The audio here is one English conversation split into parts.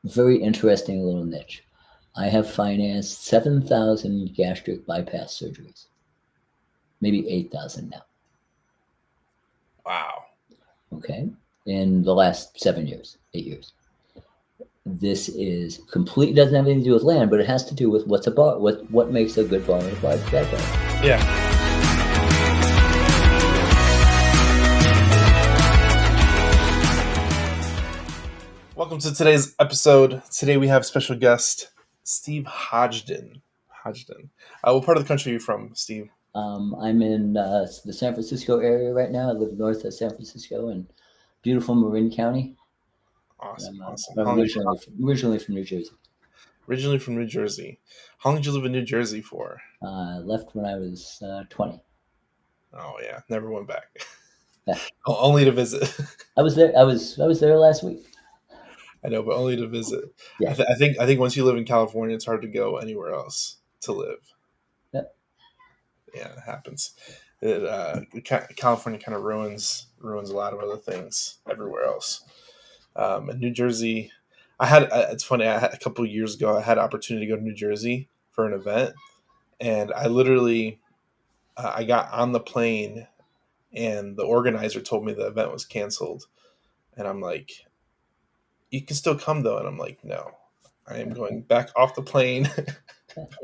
very interesting little niche. I have financed 7,000 gastric bypass surgeries, maybe 8,000 now. Wow. Okay, in the last 7 years, 8 years. This is complete. Doesn't have anything to do with land, but it has to do with what's a bar. What makes a good bar and a bad bar. Yeah. Welcome to today's episode. Today we have special guest Steve Hodgden. What part of the country are you from, Steve? I'm in the San Francisco area right now. I live north of San Francisco in beautiful Marin County. Awesome. I'm originally from New Jersey. Originally from New Jersey. How long did you live in New Jersey for? I left when I was 20. Oh yeah, never went back. Yeah. Only to visit. I was there. I was there last week. I know, but only to visit. Yeah. I think once you live in California, it's hard to go anywhere else to live. Yeah, yeah, it happens. California kind of ruins a lot of other things everywhere else. In New Jersey, it's funny. A couple of years ago, I had an opportunity to go to New Jersey for an event, and I literally, I got on the plane, and the organizer told me the event was canceled, and I'm like, "You can still come though," and I'm like, "No, I am going back off the plane.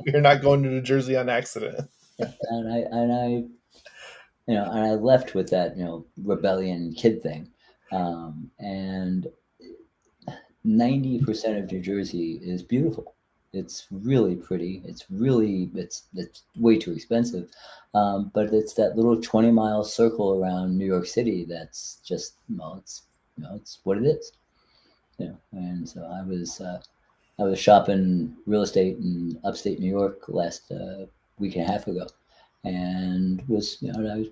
We're not going to New Jersey on accident." Yeah. And I left with that rebellion kid thing, and 90% of New Jersey is beautiful. It's really pretty. It's way too expensive, but it's that little 20-mile circle around New York City that's just it's what it is. And so I was shopping real estate in upstate New York last week and a half ago, and I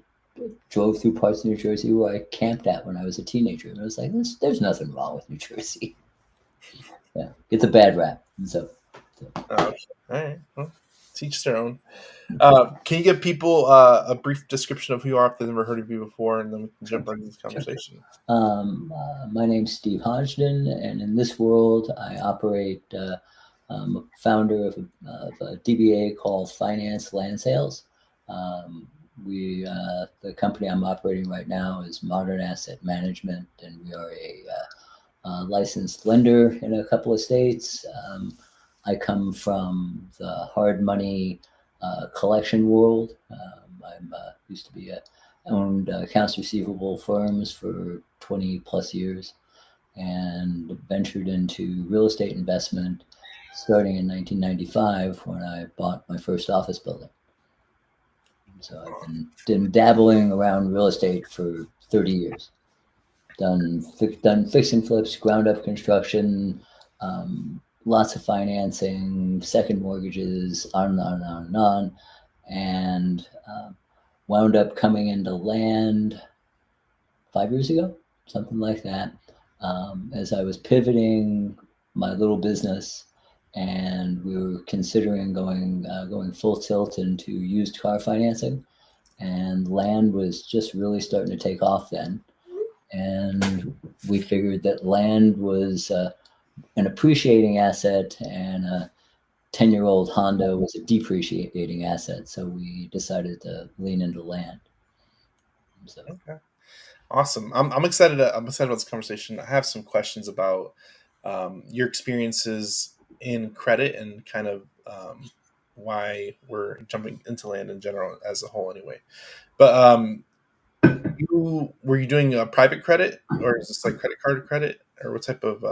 drove through parts of New Jersey where I camped at when I was a teenager, and I was like, "There's nothing wrong with New Jersey." Yeah, it's a bad rap, and so. Okay. All right. Well, teach their own. Can you give people a brief description of who you are if they've never heard of you before, and then we can jump right into this conversation? My name's Steve Hodgden, and in this world, I operate. I'm a founder of a DBA called Finance Land Sales. The company I'm operating right now is Modern Asset Management, and we are a licensed lender in a couple of states. I come from the hard money collection world. I used to be owned accounts receivable firms for 20 plus years, and ventured into real estate investment starting in 1995 when I bought my first office building. So I've been dabbling around real estate for 30 years. Done fix and flips, ground up construction, lots of financing, second mortgages, on and on and on and on, and wound up coming into land 5 years ago, something like that, as I was pivoting my little business, and we were considering going full tilt into used car financing, and land was just really starting to take off then. And we figured that land was an appreciating asset, and a 10-year-old Honda was a depreciating asset. So we decided to lean into land. So. Okay, awesome. I'm excited. I'm excited about this conversation. I have some questions about your experiences in credit and kind of why we're jumping into land in general as a whole, anyway. But were you doing a private credit, or is this like credit card credit, or what type of?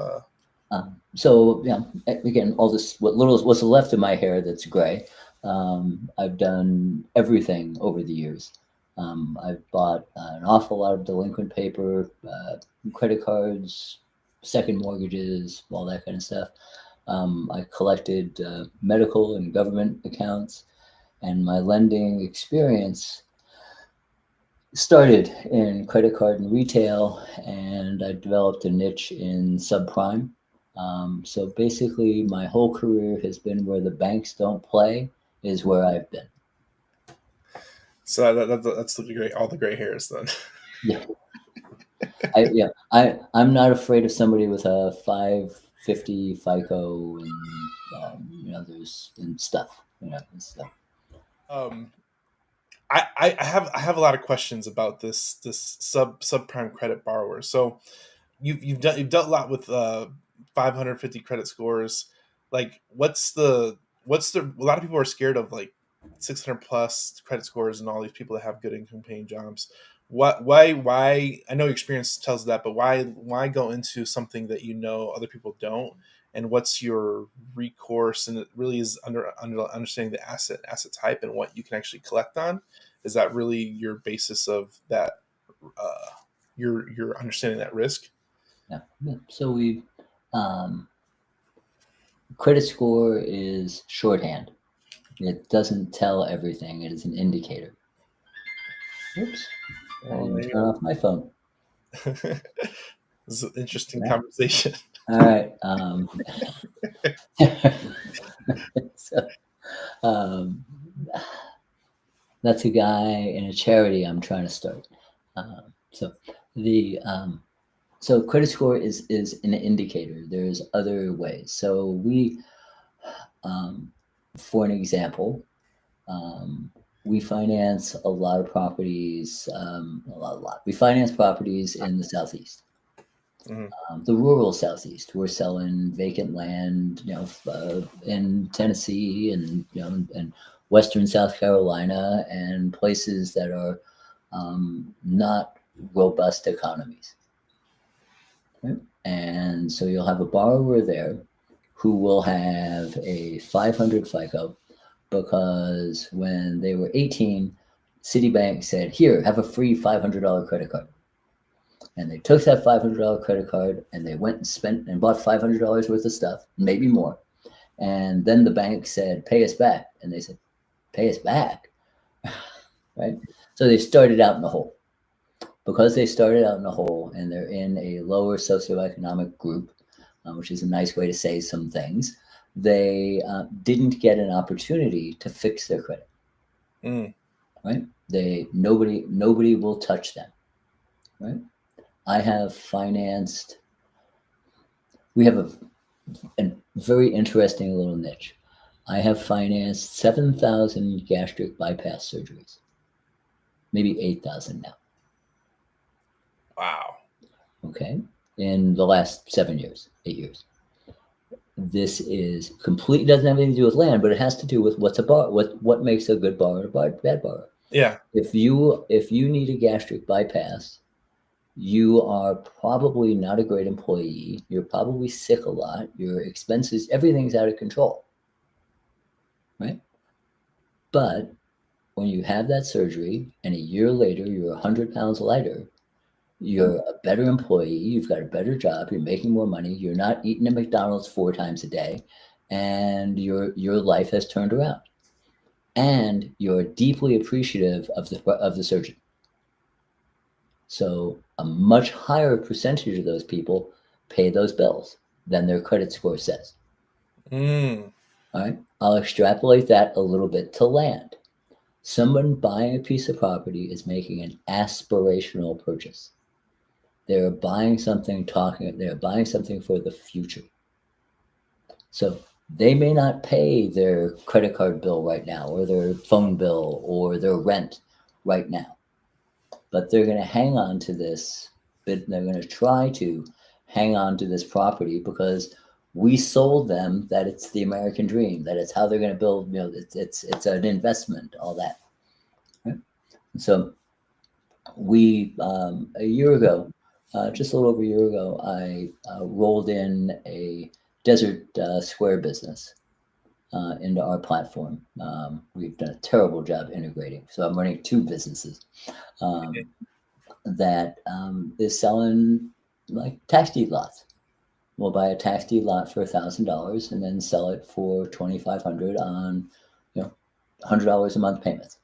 So again, all this what's left of my hair that's gray. I've done everything over the years. I've bought an awful lot of delinquent paper, credit cards, second mortgages, all that kind of stuff. I collected medical and government accounts, and my lending experience started in credit card and retail, and I developed a niche in subprime. So basically, my whole career has been where the banks don't play is where I've been. So that's the great, all the gray hairs then. Yeah. I'm not afraid of somebody with a 50 FICO, and there's and stuff, and stuff. I have a lot of questions about this subprime credit borrower. So you've dealt a lot with 550 credit scores. Like, what's the a lot of people are scared of, like, 600 plus credit scores and all these people that have good income paying jobs. Why I know your experience tells that, but why go into something that other people don't? And what's your recourse? And it really is under understanding the asset type and what you can actually collect on. Is that really your basis of that? uh your understanding that risk? Yeah. So credit score is shorthand. It doesn't tell everything. It is an indicator. Oops. I Well, didn't maybe turn off my phone. this is an interesting Yeah. conversation. All right. So, um, that's a guy in a charity I'm trying to start. So the so credit score is an indicator. There's other ways. So for an example, we finance a lot of properties. A lot. We finance properties in the Southeast. Mhm. The rural Southeast. We're selling vacant land, in Tennessee, and and Western South Carolina, and places that are not robust economies. Right? And so you'll have a borrower there who will have a 500 FICO because when they were 18, Citibank said, "Here, have a free $500 credit card." And they took that $500 credit card and they went and spent and bought $500 worth of stuff, maybe more. And then the bank said, "Pay us back." And they said, "Pay us back?" Right? So they started out in the hole. Because they started out in the hole and they're in a lower socioeconomic group, which is a nice way to say some things, they didn't get an opportunity to fix their credit. Mm. Right? Nobody will touch them. Right? I have financed. We have a very interesting little niche. I have financed 7,000 gastric bypass surgeries, maybe 8,000 now. Wow. Okay, in the last 7 years, 8 years. This is complete. Doesn't have anything to do with land, but it has to do with what makes a good borrower and a bad borrower. Yeah. If you need a gastric bypass, you are probably not a great employee. You're probably sick a lot. Your expenses, everything's out of control, right? But when you have that surgery and a year later you're 100 pounds lighter, you're a better employee, you've got a better job, you're making more money, you're not eating at McDonald's 4 times a day, and your life has turned around. And you're deeply appreciative of the surgeon. So a much higher percentage of those people pay those bills than their credit score says. Mm. All right. I'll extrapolate that a little bit to land. Someone buying a piece of property is making an aspirational purchase. They're buying something for the future. So they may not pay their credit card bill right now, or their phone bill, or their rent right now, but they're going to hang on to this. But they're going to try to hang on to this property because we sold them that it's the American dream, that it's how they're going to build. It's an investment, all that. Right? So we a year ago, just a little over a year ago, I rolled in a Desert Square business into our platform. We've done a terrible job integrating, so I'm running two businesses that is selling like tax deed lots. We'll buy a tax deed lot for $1,000 and then sell it for $2,500 on, $100 a month payments.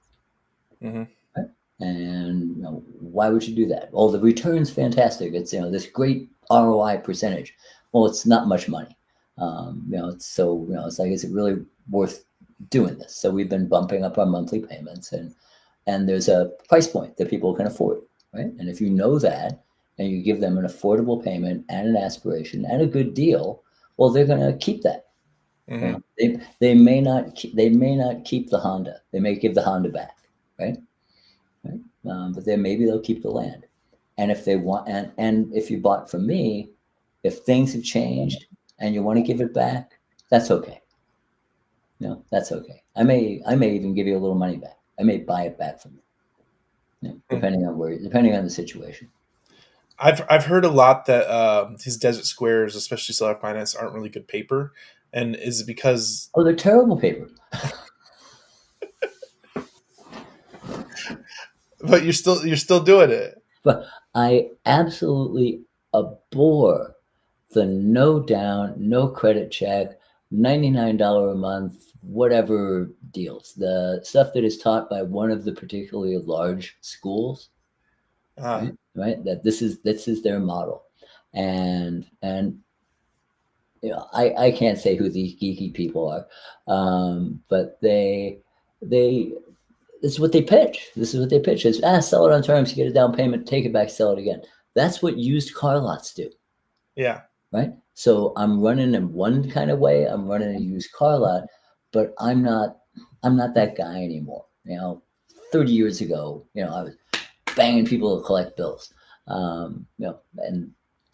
Mm-hmm. Right? And why would you do that? Well, the return's fantastic. It's this great ROI percentage. Well, it's not much money. It's like, is it really worth doing this? So we've been bumping up our monthly payments, and there's a price point that people can afford, right? And if you know that, and you give them an affordable payment and an aspiration and a good deal, Well, they're going to keep that. You Mm-hmm. know, they may not keep the Honda. They may give the Honda back, right? Right. But then maybe they'll keep the land. And if they want, and if you bought from me, if things have changed and you want to give it back, that's okay. That's okay. I may even give you a little money back. I may buy it back from you, depending on the situation. I've heard a lot that these desert squares, especially seller finance, aren't really good paper, and is it because Oh, they're terrible paper. but you're still doing it. But I absolutely abhor the no down, no credit check, $99 a month, whatever deals. The stuff that is taught by one of the particularly large schools, Ah, right? Right? That this is their model. And I can't say who these geeky people are, but they this is what they pitch. This is what they pitch is sell it on terms, you get a down payment, take it back, sell it again. That's what used car lots do, yeah. right? So I'm running in one kind of way. I'm running a used car lot, but I'm not that guy anymore. 30 years ago, I was banging people to collect bills. And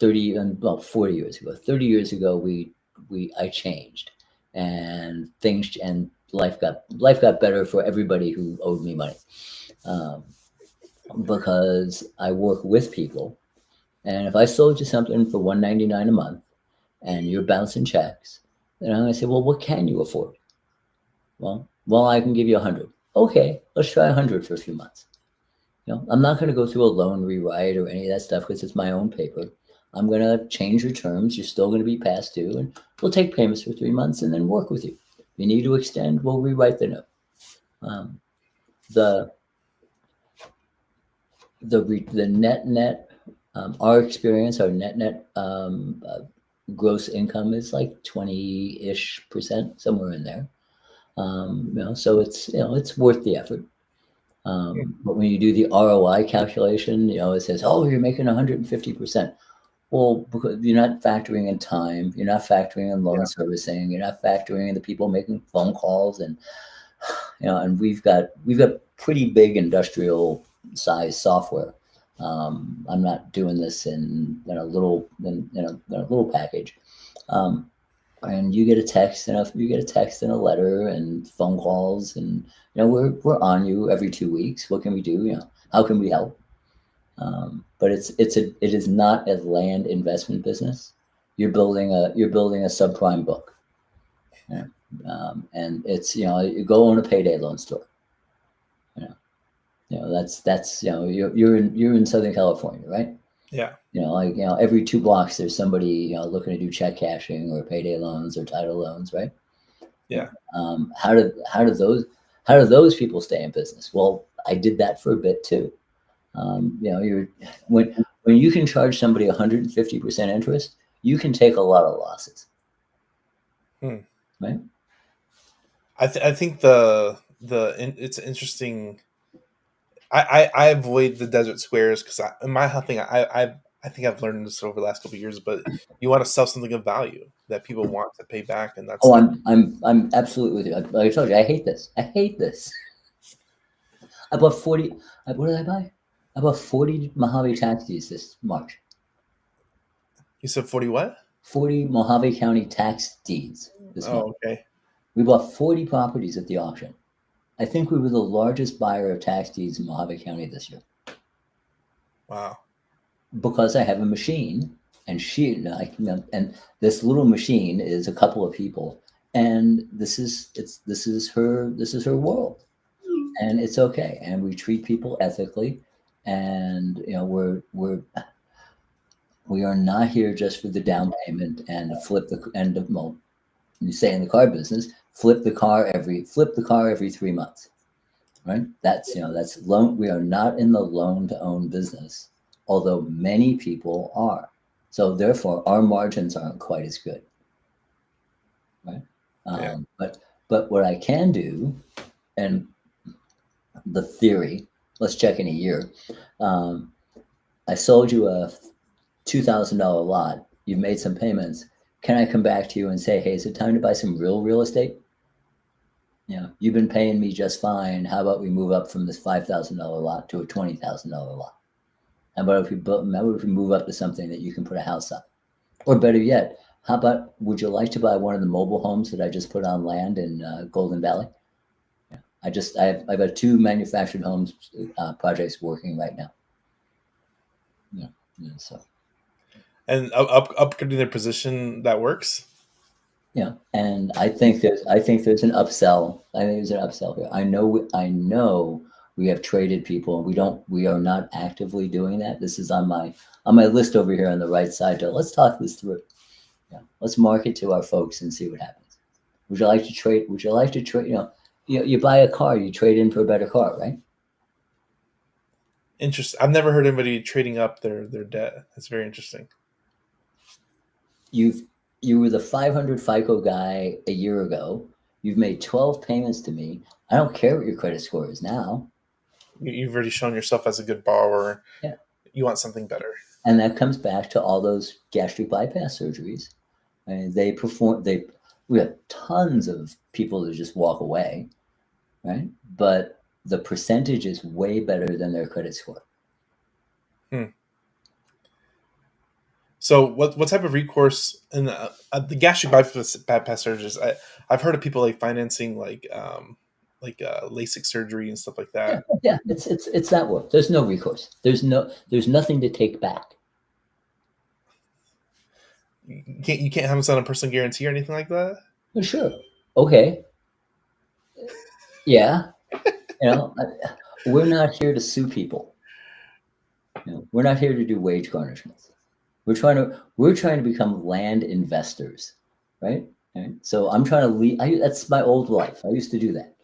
40 years ago, 30 years ago, I changed, and life got better for everybody who owed me money, um, because I work with people, and if I sold you something for $199 a month, and you're bouncing checks, then I'm gonna say, well, what can you afford? Well, I can give you 100. Okay, let's try 100 for a few months. I'm not going to go through a loan rewrite or any of that stuff because it's my own paper. I'm going to change your terms. You're still going to be past due, and we'll take payments for 3 months and then work with you. If you need to extend, we'll rewrite the note. Um, the the net, our experience, our net gross income is like 20-ish%, somewhere in there. So it's worth the effort. But when you do the ROI calculation, it says, oh, you're making 150%. Well, because you're not factoring in time, you're not factoring in loan Yeah. servicing, you're not factoring in the people making phone calls, and we've got pretty big industrial size software. I'm not doing this in a little package. And you get a text and a letter and phone calls, and we're on you every 2 weeks. What can we do? How can we help? But it is not a land investment business. You're building a subprime book, you and it's you go on a payday loan store. You know, that's you're in Southern California, right? Yeah. Every 2 blocks there's somebody looking to do check cashing or payday loans or title loans, right? Yeah. How do those people stay in business? Well, I did that for a bit too. You're when you can charge somebody 150% interest, you can take a lot of losses, Hmm. right? I think it's interesting. I avoid the desert squares because in my thing I think I've learned this over the last couple of years, but you want to sell something of value that people want to pay back, and that's Oh, like I'm absolutely with you. Like I told you, I hate this. I hate this. I bought 40. What did I buy? I bought 40 Mojave tax deeds this March. you said 40 what? 40 Mojave County tax deeds this month. Oh, okay. We bought 40 properties at the auction. I think we were the largest buyer of tax deeds in Mojave County this year Wow. because I have a machine, and and this little machine is a couple of people, and this is her world, and it's okay, and we treat people ethically, and we are not here just for the down payment and flip the and well, you say in the car business, flip the car every 3 months, right? That's loan. We are not in the loan to own business, although many people are. So therefore, our margins aren't quite as good, right? Yeah. But what I can do, and the theory, let's check in a year. Um, I sold you a $2,000 lot. You've made some payments. can I come back to you and say, hey, is it time to buy some real estate? You've been paying me just fine. How about we move up from this $5,000 lot to a $20,000 lot? How about if we move up to something that you can put a house on? Or better yet, how about, would you like to buy one of the mobile homes that I just put on land in Golden Valley? I've got 2 manufactured homes projects working right now. So. And upgrading their position, that works. And I think there's an upsell. I think there's an upsell here. I know we have traded people, and we are not actively doing that. This is on my list over here on the right side. Let's talk this through. Let's market to our folks and see what happens. Would you like to trade? You buy a car, you trade in for a better car, right? Interesting. I've never heard anybody trading up their debt. That's very interesting. You were the 500 FICO guy a year ago. You've made 12 payments to me. I don't care what your credit score is now. You've already shown yourself as a good borrower. Yeah. You want something better. And that comes back to all those gastric bypass surgeries. I mean, we have tons of people that just walk away, right? But the percentage is way better than their credit score. So what type of recourse in the gastric bypass surgeries? I've heard of people like financing like LASIK surgery and stuff like that. Yeah, it's that way. There's no recourse. There's nothing to take back. You can't have them sign a personal guarantee or anything like that. Well, sure. Okay. Yeah. We're not here to sue people. We're not here to do wage garnishments. We're trying to become land investors, right? So I'm trying to leave. That's my old life. I used to do that.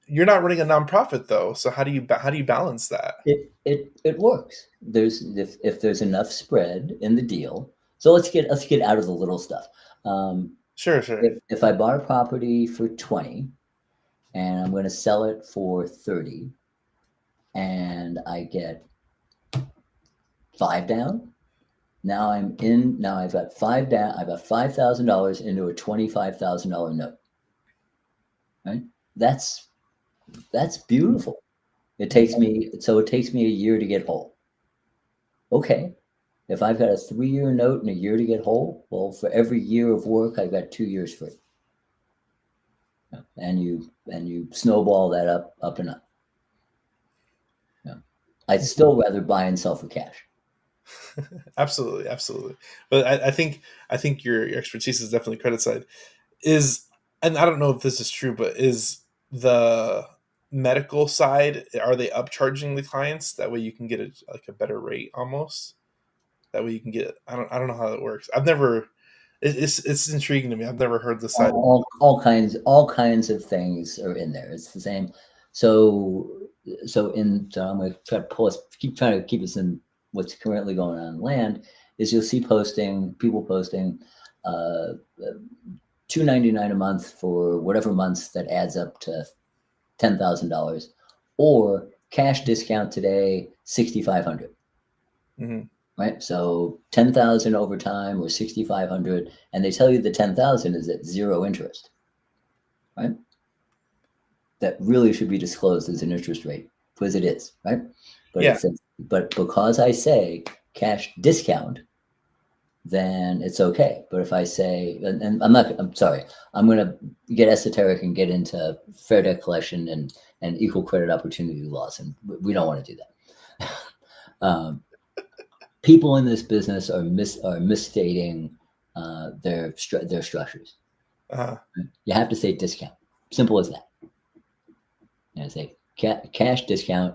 You're not running a nonprofit though, so how do you balance that? It works. If there's enough spread in the deal. So let's get out of the little stuff. Sure. If I bought a property for 20, and I'm going to sell it for 30, and I get 5 down. Now I've got 5 down. I've got $5,000 into a $25,000 note. Right? That's beautiful. It takes me a year to get whole. Okay. If I've got a 3-year note and a year to get whole, well, for every year of work, I've got 2 years free. And you snowball that up and up. I'd still rather buy and sell for cash. Absolutely. But I think your expertise is definitely credit side. And I don't know if this is true, but is the medical side, are they upcharging the clients? That way you can get a better rate almost. That way you can get. I don't know how that works. I've never. It's intriguing to me. I've never heard the side. All kinds of things are in there. It's the same. So I'm going to try to keep trying to keep us in what's currently going on land. Is you'll see people posting $299 a month for whatever months that adds up to $10,000, or cash discount today $6,500. Mm-hmm. Right, so 10,000 over time or 6,500, and they tell you the 10,000 is at 0 interest. Right, that really should be disclosed as an interest rate, because it is, right? But yeah. But because I say cash discount, then it's okay. But if I say, and I'm sorry, I'm going to get esoteric and get into fair debt collection and equal credit opportunity laws, and we don't want to do that. People in this business are misstating their structures. Uh-huh. You have to say discount. Simple as that. Say cash discount,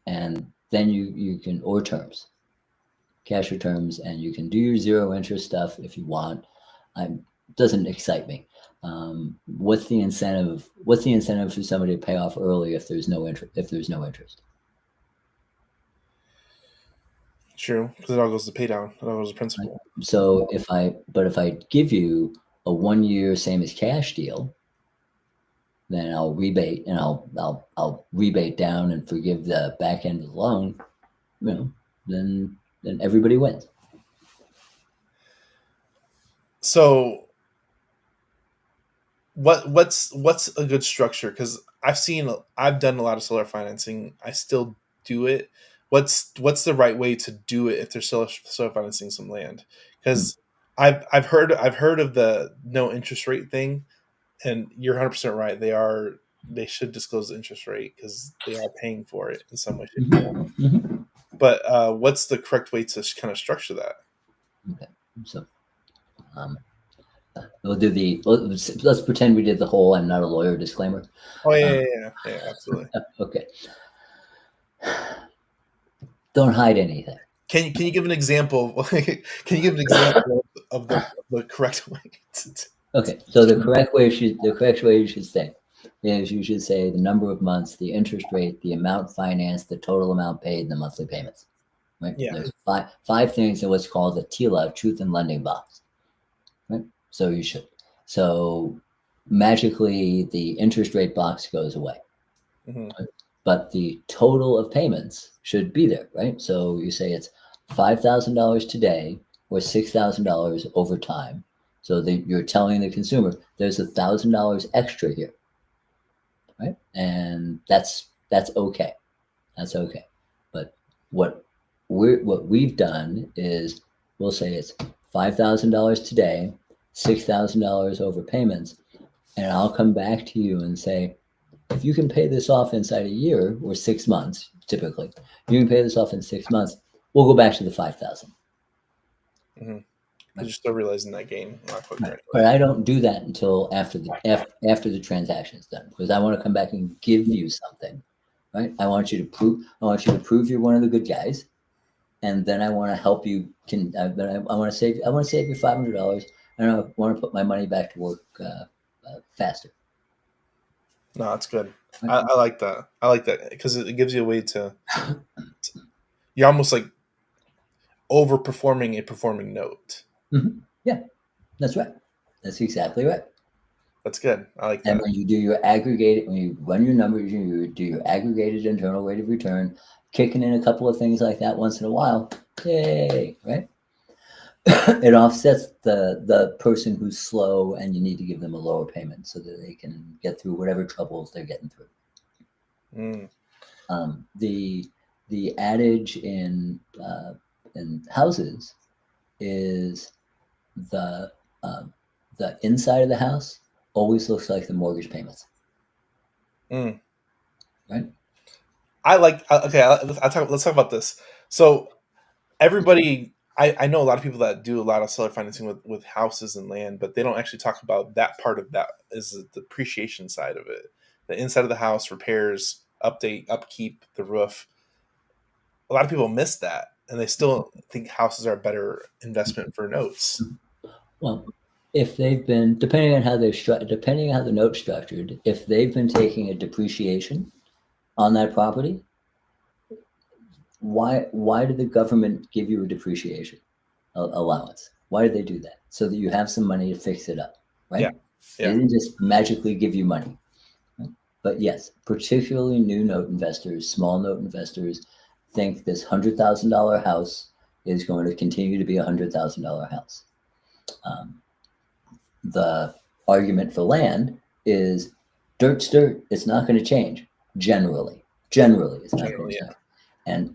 and then you can, or terms, cash or terms, and you can do your 0 interest stuff if you want. Doesn't excite me. What's the incentive? What's the incentive for somebody to pay off early if there's no interest? True, because it all goes to pay down. It all goes to principal. So if I give you a 1 year same as cash deal, then I'll rebate, and I'll rebate down and forgive the back end of the loan. then everybody wins. So what's a good structure? Because I've done a lot of seller financing. I still do it. What's the right way to do it if they're still seller financing some land? Hmm. Because I've heard of the no interest rate thing, and you're 100% right. They should disclose the interest rate because they are paying for it in some way, shape, or form. Mhm. Mhm. But what's the correct way to kind of structure that? Okay. So um, let's pretend we did the whole "I'm not a lawyer" disclaimer. Oh yeah, Um, yeah, yeah, yeah, absolutely. okay. Don't hide anything. Can you give an example? Can you give an example of the correct way? Okay. So the correct way you should say is you should say the number of months, the interest rate, the amount financed, the total amount paid, and the monthly payments. Right. Yeah. There's five things in what's called the TILA, Truth in Lending box. Right. So you should. So magically, the interest rate box goes away. Hmm. But the total of payments should be there, right? So you say it's $5,000 today or $6,000 over time. So that you're telling the consumer there's $1,000 extra here, right? And that's okay. That's okay. But what we've done is we'll say it's $5,000 today, $6,000 over payments, and I'll come back to you and say, if you can pay this off inside a year or 6 months, typically, you can pay this off in 6 months. We'll go back to the 5,000. Hmm. Because Right? you're still realizing that gain a lot quicker Right. But anyway. I don't do that until after the transaction is done because I want to come back and give you something. Right? I want you to prove you're one of the good guys, and then I want to help you. I want to save you $500, and I want to put my money back to work faster. No, that's good. Right? I like that. I like that because it gives you a way you're almost like overperforming a performing note. Mhm. Yeah, that's right. That's exactly right. That's good. I like And that. when you run your numbers, you do your aggregated internal rate of return, kicking in a couple of things like that once in a while, yay, right? It offsets the person who's slow and you need to give them a lower payment so that they can get through whatever troubles they're getting through. Mm, The adage in houses is the um, the inside of the house always looks like the mortgage payments, mm. right? I like. Okay, let's talk about this. So everybody, I know a lot of people that do a lot of seller financing with houses and land, but they don't actually talk about that part of that is the depreciation side of it, the inside of the house, repairs, update, upkeep, the roof. A lot of people miss that, and they still think houses are a better investment for notes. Well, if they've been depending on how the note's structured, if they've been taking a depreciation on that property, why did the government give you a depreciation allowance? Why did they do that? So that you have some money to fix it up, Yeah, right? They yeah. didn't just magically give you money. Right? But yes, particularly new note investors, small note investors, think this $100,000 house is going to continue to be $100,000 house. Um, the argument for land is dirt's dirt. It's not going to change generally. Generally, it's not going Generally, to yeah. change.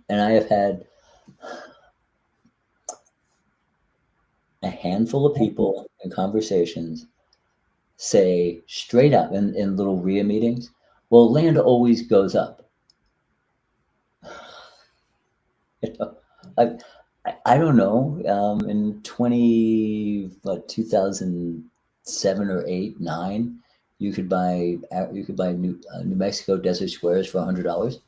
And I have had a handful of people in conversations say straight up in little RIA meetings, well, land always goes up. You know, I, I don't know. In 2007 or 8, 9, you could buy New Mexico desert squares for $100,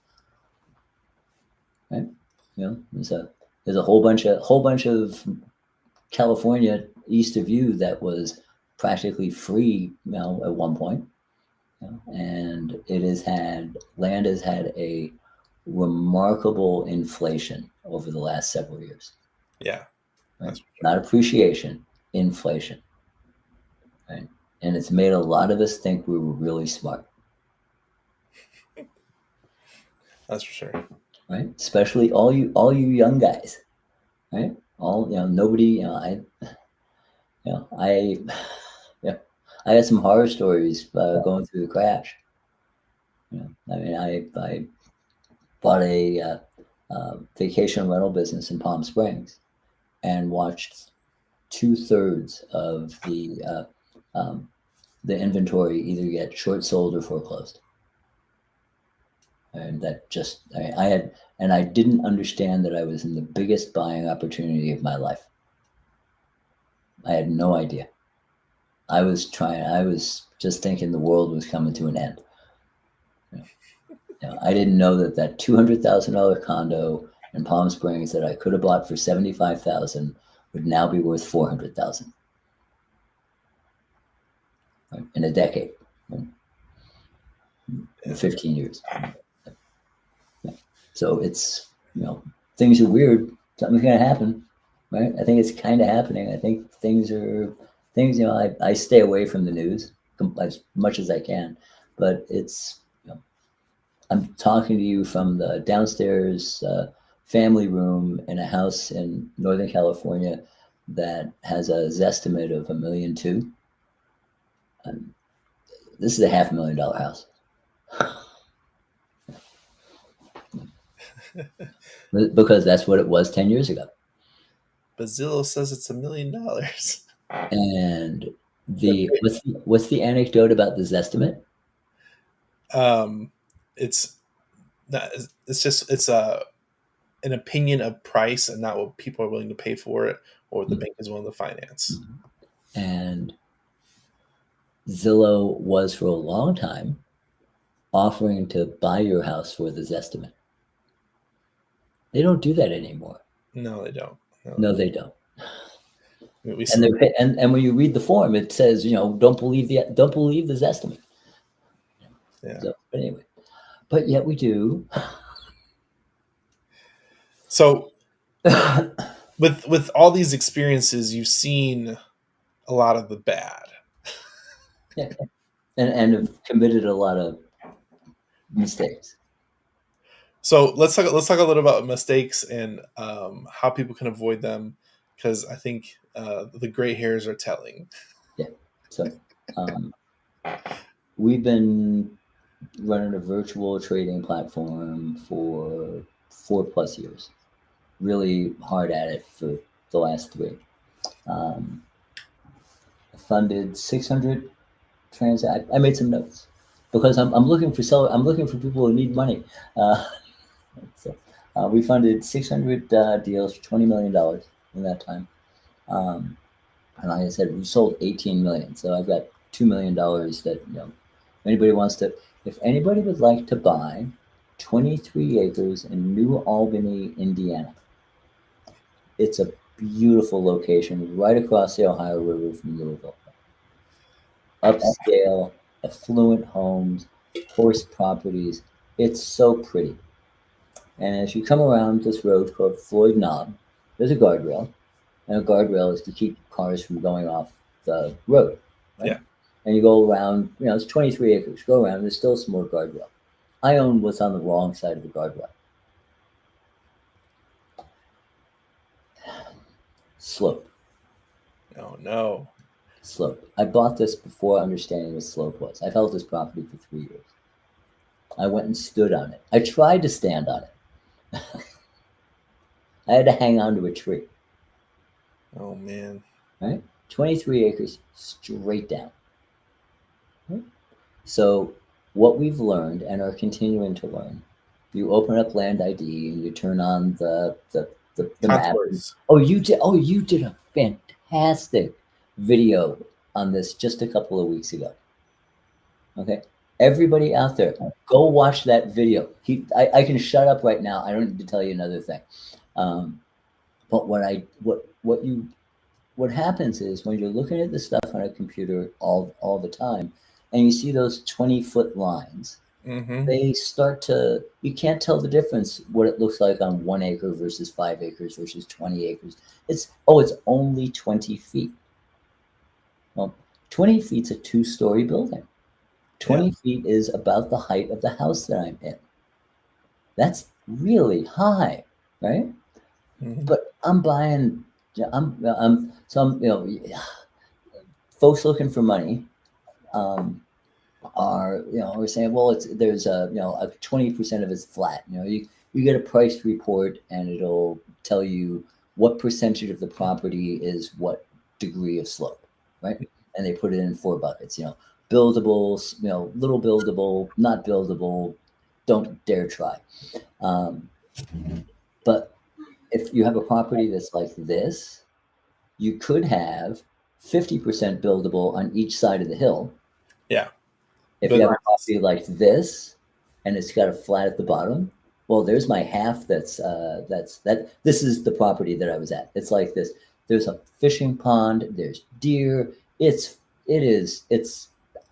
right? You know, there's a whole bunch of California east of you that was practically free, at one point. And land has had a remarkable inflation over the last several years, Yeah, right? that's for sure. Not appreciation, inflation, right? And it's made a lot of us think we were really smart, That's for sure. right? Especially all you young guys, right? All nobody, I, yeah, I had some horror stories going through the crash. I mean, I bought a vacation rental business in Palm Springs and watched 2/3 of the inventory either get short sold or foreclosed. And that just I had, and I didn't understand that I was in the biggest buying opportunity of my life. I had no idea. I was just thinking the world was coming to an end. I didn't know that $200,000 condo in Palm Springs that I could have bought for 75,000 would now be worth 400,000, right, in a decade, right? In 15 years. So it's, things are weird. Something's going to happen, right? I think it's kind of happening. I think things, I stay away from the news as much as I can, but it's, I'm talking to you from the downstairs family room in a house in Northern California that has a Zestimate of $1.2 million. This is a $500,000 house. Because that's what it was 10 years ago. But Zillow says it's $1 million. And what's the anecdote about the Zestimate? It's not. It's an opinion of price and not what people are willing to pay for it or what the bank is willing to finance. And Zillow was for a long time offering to buy your house for the Zestimate. They don't do that anymore. No, they don't. No, they don't. And and when you read the form, it says, don't believe the Zestimate. Yeah. So, but anyway, but yet we do. So with all these experiences, you've seen a lot of the bad. Yeah. And have committed a lot of mistakes. So let's talk a little about mistakes and how people can avoid them, because I think the gray hairs are telling. Yeah. So we've been running a virtual trading platform for 4+ years. Really hard at it for the last 3. Funded 600 transact. I made some notes because I'm looking for I'm looking for people who need money. So we funded 600 deals for $20 million in that time. And like I said, we sold 18 million. So I've got $2 million that, if anybody would like to buy 23 acres in New Albany, Indiana. It's a beautiful location right across the Ohio River from Louisville. Upscale, affluent homes, horse properties. It's so pretty. And as you come around this road called Floyd Knob, there's a guardrail. And a guardrail is to keep cars from going off the road. Right? Yeah. And you go around, it's 23 acres. You go around, there's still some more guardrail. I own what's on the wrong side of the guardrail. Slope. Oh, no. Slope. I bought this before understanding what slope was. I've held this property for 3 years. I went and stood on it. I tried to stand on it. I had to hang on to a tree. Oh, man. Right? 23 acres straight down. Right? So what we've learned and are continuing to learn, you open up Land ID and you turn on the map. You did a fantastic video on this just a couple of weeks ago. Okay. Everybody out there, go watch that video. I can shut up right now. I don't need to tell you another thing. But what happens is when you're looking at this stuff on a computer all the time, and you see those 20-foot lines, they start to, you can't tell the difference what it looks like on 1 acre versus 5 acres versus 20 acres. It's only 20 feet. Well, 20 feet's a 2-story building. 20 feet is about the height of the house that I'm in. That's really high, right? Mhm. But I'm buying, I'm some, folks looking for money um, are saying, well, there's a 20% of it's flat. You get a price report and it'll tell you what percentage of the property is what degree of slope, right? And they put it in 4 buckets. Buildable, little buildable, not buildable, don't dare try. Um, but if you have a property that's like this, you could have 50% buildable on each side of the hill. Yeah, If but you have a property like this and it's got a flat at the bottom, well, there's my half. This is the property that I was at. It's like this. There's a fishing pond. There's deer. It's.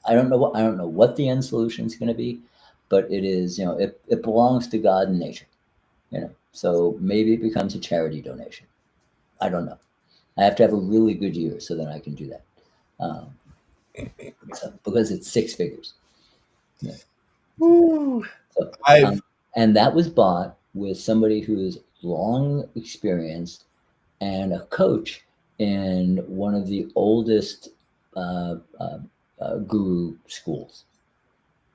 I don't know what the end solution is going to be, but it is. It belongs to God and nature. So maybe it becomes a charity donation. I don't know. I have to have a really good year so that I can do that. Um, because it's 6 figures. Yeah. woo, So, I've and that was bought with somebody who is long experienced and a coach in one of the oldest uh, uh, guru schools,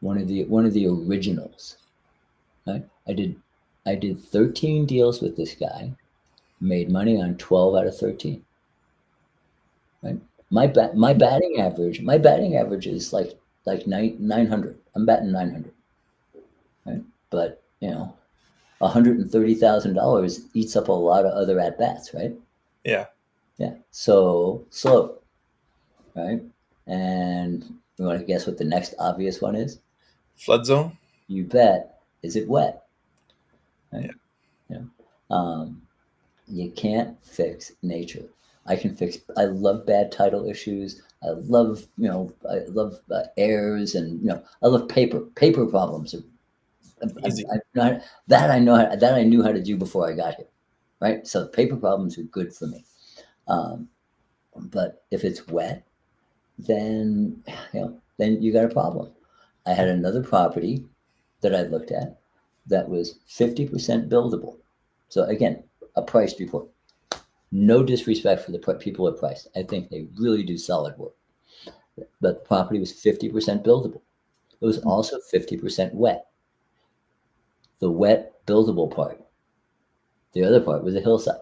one of the originals. Right? I did 13 deals with this guy, made money on 12 out of 13. Right? My batting average is like 900. I'm batting 900. Right? But $130,000 eats up a lot of other at bats, right? yeah, Yeah. So slow, right? And you want to guess what the next obvious one is? flood zone. You bet. Is it wet? Right? Yeah, Yeah. Um, you can't fix nature. I can fix. I love bad title issues. I love errors, and I love paper. Paper problems are. easy. That I knew how to do before I got here, right? So paper problems are good for me. Um, but if it's wet, then then you got a problem. I had another property that I looked at that was 50% buildable. So again, a price report. No disrespect for the people at Price. I think they really do solid work. But the property was 50% buildable. It was also 50% wet. The wet buildable part. The other part was a hillside.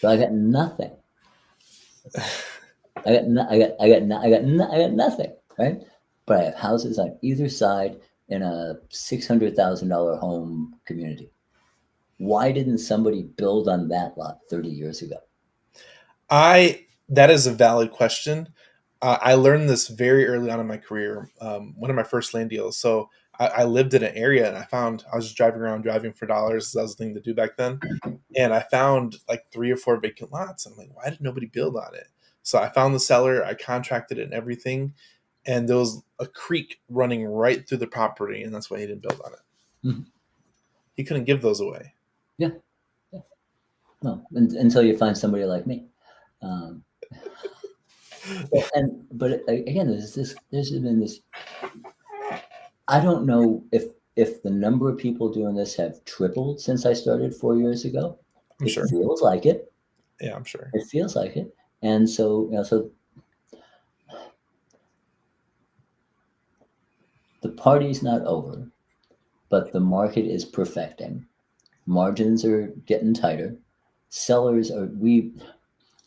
So I got nothing. I got nothing, right? But I have houses on either side in a $600,000 home community. Why didn't somebody build on that lot 30 years ago? I That is a valid question. I learned this very early on in my career. One of my first land deals. So I lived in an area, and I was just driving around, driving for dollars. That was the thing to do back then. And I found like 3 or 4 vacant lots. I'm like, why did nobody build on it? So I found the seller. I contracted it and everything, and there was a creek running right through the property, and that's why he didn't build on it. Mhm. He couldn't give those away. Yeah, yeah. No, until you find somebody like me. Um, but again, there's been this. I don't know if the number of people doing this have tripled since I started 4 years ago. I'm It sure. feels like it. Yeah, I'm sure. It feels like it. And so the party's not over, but the market is perfecting. Margins are getting tighter. Sellers are we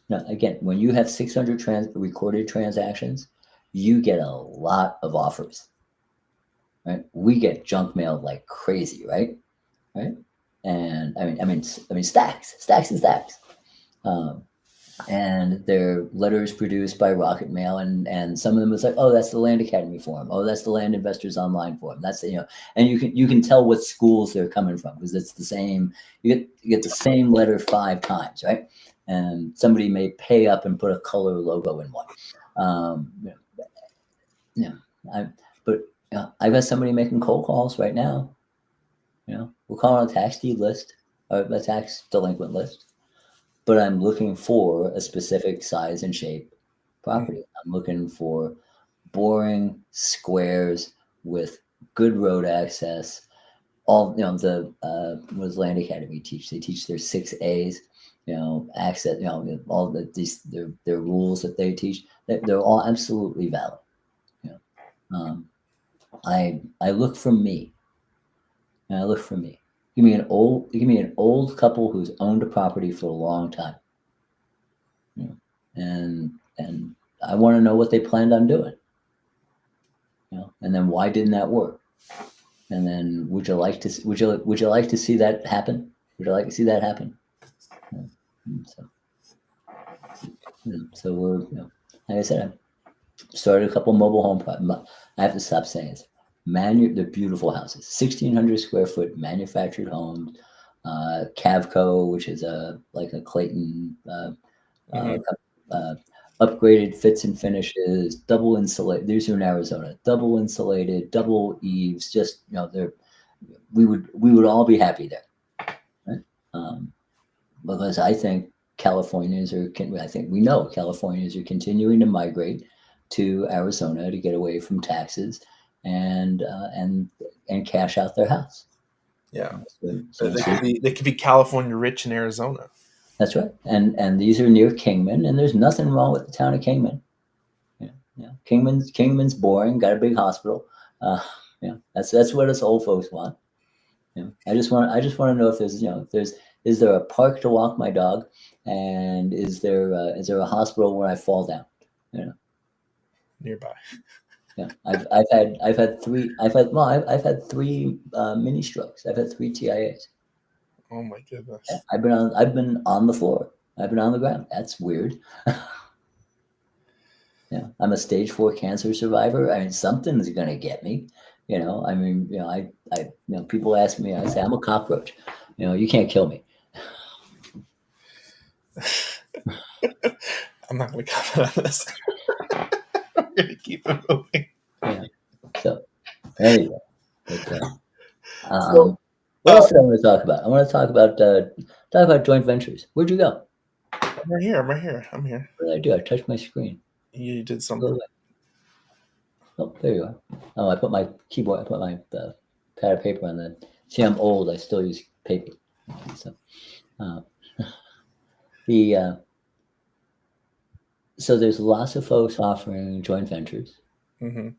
now again when you have 600 recorded transactions, you get a lot of offers, right? We get junk mail like crazy, right? Right? And I mean stacks and stacks. Um, and they're letters produced by Rocket Mail, and some of them is like, oh, that's the Land Academy forum, oh, that's the Land Investors Online forum, and you can tell what schools they're coming from because it's the same. You get the same letter 5 times, right? And somebody may pay up and put a color logo in one. Um, yeah, I, but I've got somebody making cold calls right now. We're calling a tax deed list or a tax delinquent list, but I'm looking for a specific size and shape property. I'm looking for boring squares with good road access, all the what does Land Academy teach? They teach their 6 A's, access, all these their rules that they teach. They're all absolutely valid. You know, I look for me, and I look for me. Give me an old couple who's owned a property for a long time, and I want to know what they planned on doing, and then why didn't that work? And then would you like to see that happen? Would you like to see that happen? So, so we're like I said, I started a couple mobile home projects. I have to stop saying it. They're beautiful houses, 1,600 square foot manufactured homes. Cavco, which is like a Clayton Mm-hmm. upgraded fits and finishes, double insulated. These are in Arizona, double insulated, double eaves. Just we would all be happy there, right? Because I think I think we know Californians are continuing to migrate to Arizona to get away from taxes and cash out their house. Yeah. So They could be California rich in Arizona. that's right. And these are near Kingman, and there's nothing wrong with the town of Kingman. Kingman's boring, got a big hospital. That's what us old folks want. I just want to know if is there a park to walk my dog, and is there a hospital where I fall down? Nearby. Yeah, I've had three mini strokes. I've had 3 TIAs. Oh my goodness. Yeah, I've been on the floor. I've been on the ground. That's weird. Yeah, I'm a stage 4 cancer survivor. I mean, something's gonna get me. I mean, people ask me. I say I'm a cockroach. You can't kill me. I'm not going to comment on this. I'm going to keep it moving. Yeah. So anyway, but, So, what else do I want to talk about? I want to talk about joint ventures. Where'd you go? I'm right here. I'm here. What did I do? I touched my screen. You did Go something. away. Oh, there you are. Oh, I put my keyboard. I put my pad of paper on the. See, I'm old. I still use paper. So, the so there's lots of folks offering joint ventures. Mm-hmm.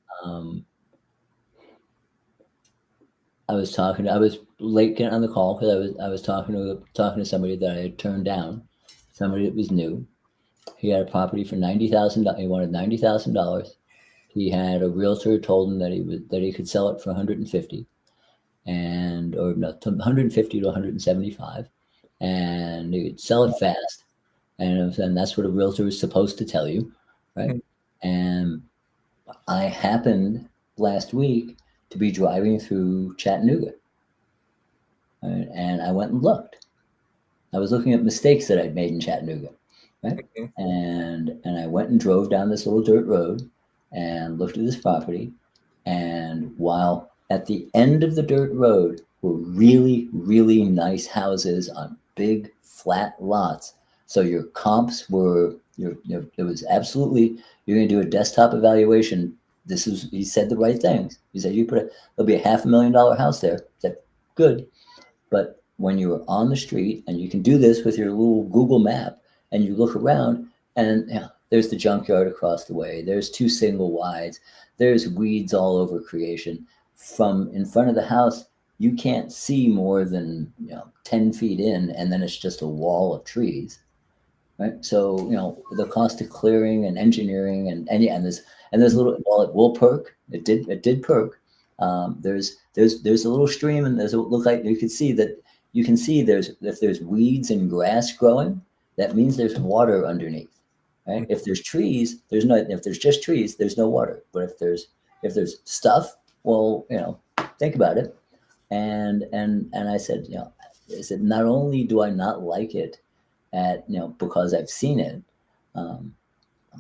I was late getting on the call because I was talking to somebody that I had turned down, somebody that was new. He had a property for $90,000. He wanted $90,000. He had a realtor told him that he could sell it for 150, or no, 150 to 175, and he could sell it fast. And that's what a realtor is supposed to tell you, right? Mm-hmm. And I happened last week to be driving through Chattanooga, right? And I went and looked. I was looking at mistakes that I'd made in Chattanooga, right? Mm-hmm. And I went and drove down this little dirt road and looked at this property. And while at the end of the dirt road were really, really nice houses on big flat lots, so your comps were it was absolutely, you're going to do a desktop evaluation. He said the right things. He said there'll be a $500,000 house there. I said, good. But when you are on the street, and you can do this with your little Google map, and you look around, and there's the junkyard across the way, there's 2 single wides, there's weeds all over creation. From in front of the house, you can't see more than 10 feet in, and then it's just a wall of trees, right? So the cost of clearing and engineering, and there's a little, while it will perk, it did perk. There's a little stream, and look like you can see if there's weeds and grass growing, that means there's water underneath, right? If there's trees, if there's just trees, there's no water. But if there's stuff, well, think about it. And I said, not only do I not like it because I've seen it,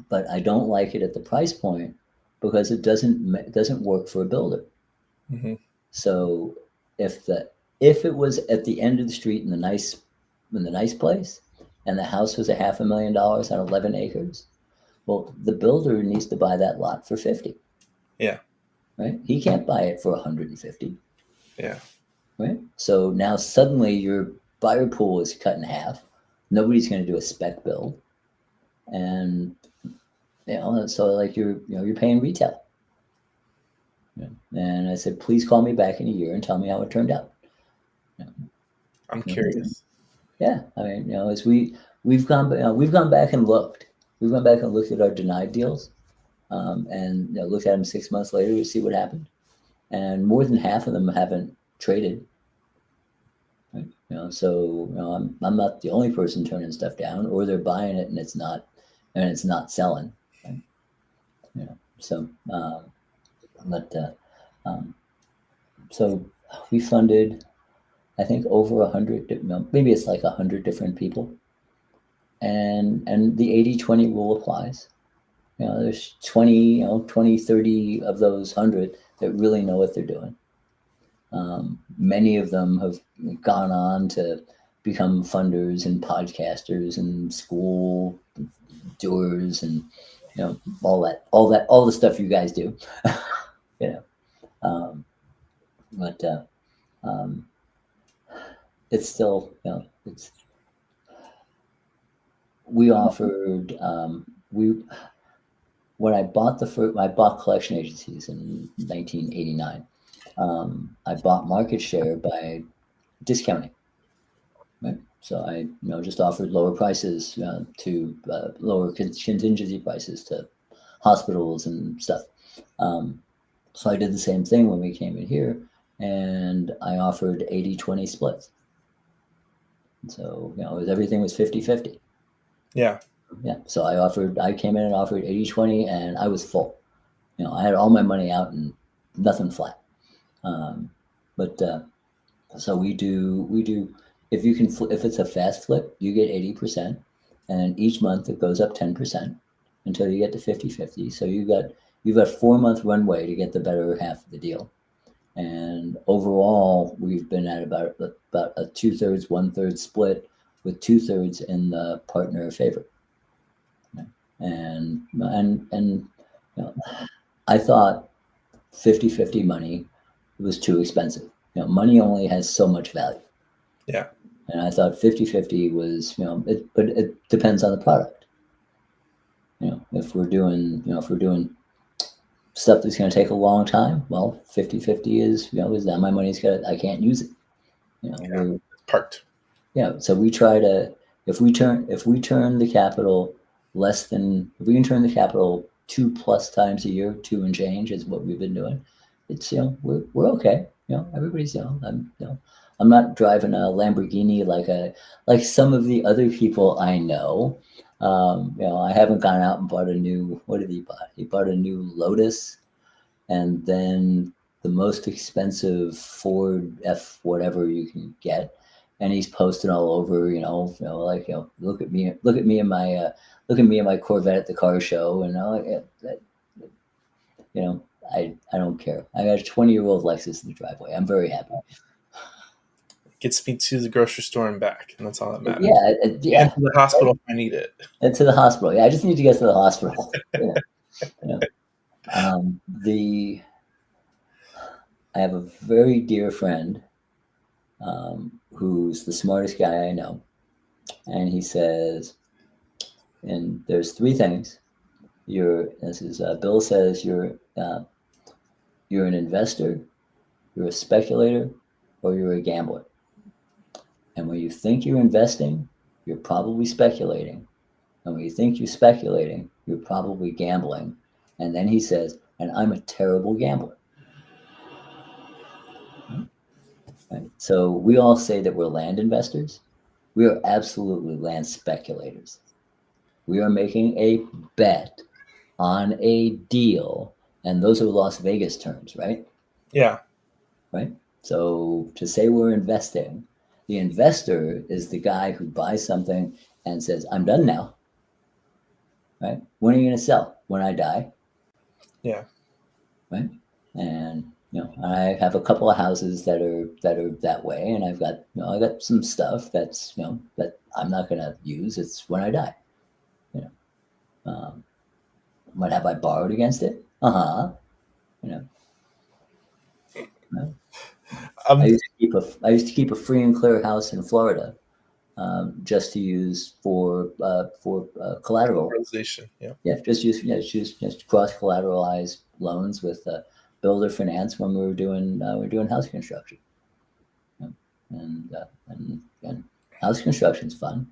but I don't like it at the price point because it doesn't work for a builder. Mm-hmm. So if it was at the end of the street in the nice place, and the house was $500,000 on 11 acres, well, the builder needs to buy that lot for 50. Yeah. Right? He can't buy it for 150. Yeah. right? So now suddenly your buyer pool is cut in half. Nobody's going to do a spec build, and so like you're paying retail. And I said, please call me back in a year and tell me how it turned out. I'm You know, curious. yeah, I mean, as we've gone back and looked, we've gone back and looked at our denied deals, and looked at them 6 months later to see what happened, and more than half of them haven't traded. Right? So I'm not the only person turning stuff down, or they're buying it and it's not selling. Right? So but um, so we funded, I think, over 100, maybe it's like 100 different people, and the 80-20 rule applies. There's 20, 20, 30 of those 100 that really know what they're doing. Many of them have gone on to become funders and podcasters and school doers and all the stuff you guys do. you know, um, but um, it's still it's we offered we when I bought I bought collection agencies in 1989. I bought market share by discounting. Right? So I just offered lower prices to lower contingency prices to hospitals and stuff. Um, so I did the same thing when we came in here, and I offered 80-20 splits. So everything was 50-50. Yeah. Yeah. So I came in and offered 80-20, and I was full. I had all my money out and nothing flat. But So we do if it's a fast flip, you get 80%, and each month it goes up 10% until you get to 50-50. So you've got 4 month runway to get the better half of the deal. And overall, we've been at about a 2/3, 1/3 split, with 2/3 in the partner favor. And I thought 50-50 money was too expensive. Money only has so much value. Yeah. And I thought 50-50 was, but it depends on the product. If we're doing stuff that's going to take a long time, well, 50-50 is that my money's I can't use it. We're Parked. So we try to, if we turn the capital if we can turn the capital 2+ times a year, 2 and change is what we've been doing. It's we're okay. Everybody's I'm not driving a Lamborghini like some of the other people I know. I haven't gone out and bought a new, what did he buy? He bought a new Lotus, and then the most expensive Ford F whatever you can get, and he's posting all over, like look at me in my Corvette at the car show, and I don't care. I got a 20-year-old Lexus in the driveway. I'm very happy. Gets me to the grocery store and back, and that's all that matters. Yeah. And to the hospital if I need it. And to the hospital. Yeah, I just need to get to the hospital. I have a very dear friend who's the smartest guy I know, and he says, and there's three things. Bill says you're an investor, you're a speculator, or you're a gambler. And when you think you're investing, you're probably speculating. And when you think you're speculating, you're probably gambling. And then he says, and I'm a terrible gambler. Right? So we all say that we're land investors. We are absolutely land speculators. We are making a bet on a deal, and those are Las Vegas terms, right? Yeah. Right. So to say we're investing, the investor is the guy who buys something and says, I'm done now. Right. When are you going to sell? When I die. Yeah. Right. And I have a couple of houses that are that way, and I got some stuff that's that I'm not going to use. It's when I die. What have I borrowed against it? You know. Um, I used to keep a free and clear house in Florida, just to use for collateral. Realization. Yeah. Yeah, just cross collateralized loans with builder finance when we were doing house construction. Yeah. And house construction's fun.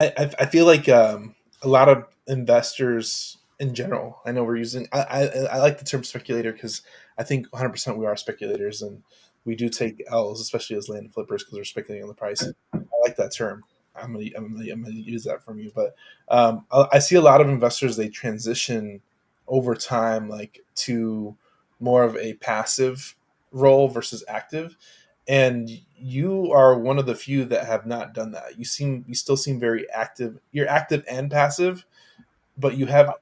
I feel like a lot of investors in general. I know we're using. I like the term speculator because I think 100% we are speculators and we do take L's, especially as land flippers because we're speculating on the price. I like that term. I'm gonna use that from you. But I see a lot of investors they transition over time like to more of a passive role versus active, and you are one of the few that have not done that. You still seem very active. You're active and passive, but you have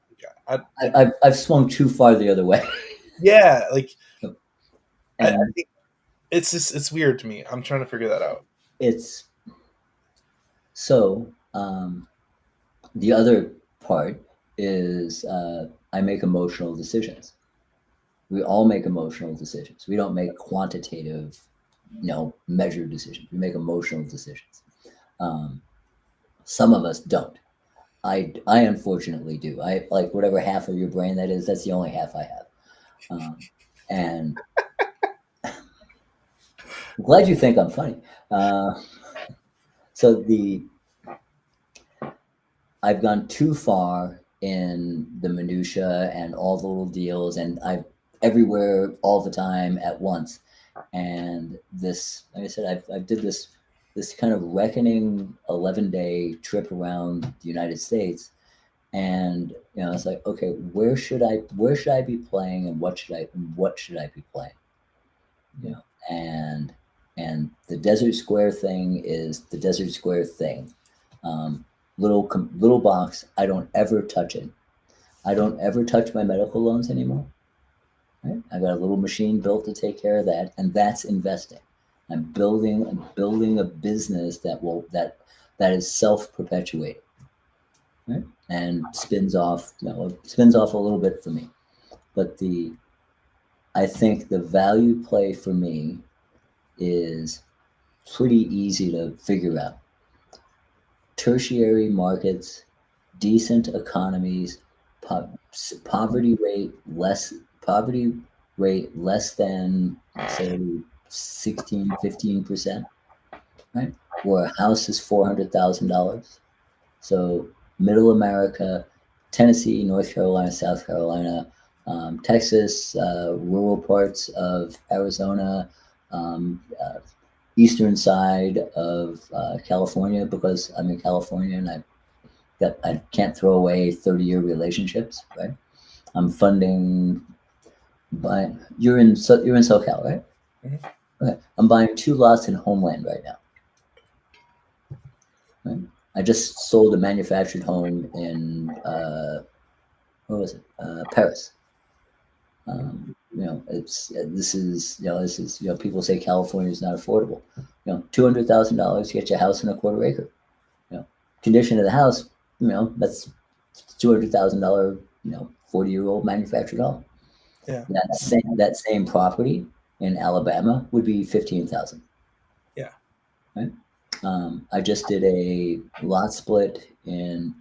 like I've swung too far the other way. yeah, like I And think it's just it's weird to me. I'm trying to figure that out. it's so the other part is I make emotional decisions. We all make emotional decisions. We don't make quantitative, measured decisions. We make emotional decisions. Um, some of us don't. I unfortunately do. I like whatever half of your brain that is. That's the only half I have. And I'm glad you think I'm funny. Uh, so I've gone too far in the minutia and all the little deals, and I've everywhere all the time at once. And this, like I said, I did this kind of reckoning 11-day trip around the United States, and it's like, okay, where should I be playing, and what should I be playing? You know, and the Desert Square thing is the Desert Square thing. Um, little box. I don't ever touch it. I don't ever touch my medical loans anymore. Right? I got a little machine built to take care of that, and that's investing. I'm building a business that is self perpetuating, right? And spins off a little bit for me. But I think the value play for me is pretty easy to figure out. Tertiary markets, decent economies, po- poverty rate less poverty rate less than, say, 16-15%, right? Where a house is $400,000. So middle America, Tennessee, North Carolina, South Carolina, Texas, rural parts of Arizona, eastern side of California, because I'm in California and I can't throw away 30-year relationships, right? I'm funding. But you're in SoCal, right? Mhm. Okay. I'm buying 2 lots in Homeland right now. Right? I just sold a manufactured home in what was it? Paris. It's this is people say California is not affordable. $200,000 get you a house and a quarter acre. Condition of the house, that's $200,000. 40-year-old manufactured home. Yeah. That same property in Alabama would be 15,000. Yeah. Right. I just did a lot split in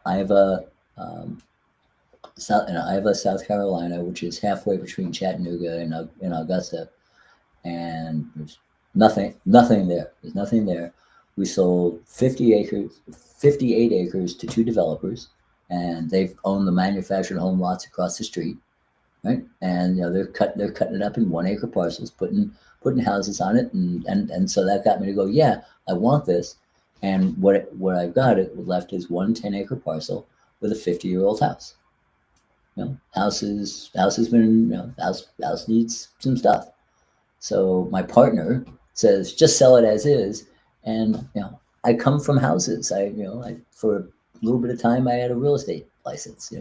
Iva, South Carolina, which is halfway between Chattanooga and Augusta, and there's nothing there. There's nothing there. We sold 58 acres to two developers, and they've owned the manufactured home lots across the street, right? And they're cutting it up in 1 acre parcels, putting houses on it, and so that got me to go, yeah, I want this. And what I've got it left is one 10-acre parcel with a 50-year-old house. House has been house needs some stuff. So my partner says, just sell it as is. And I come from houses. For a little bit of time I had a real estate license.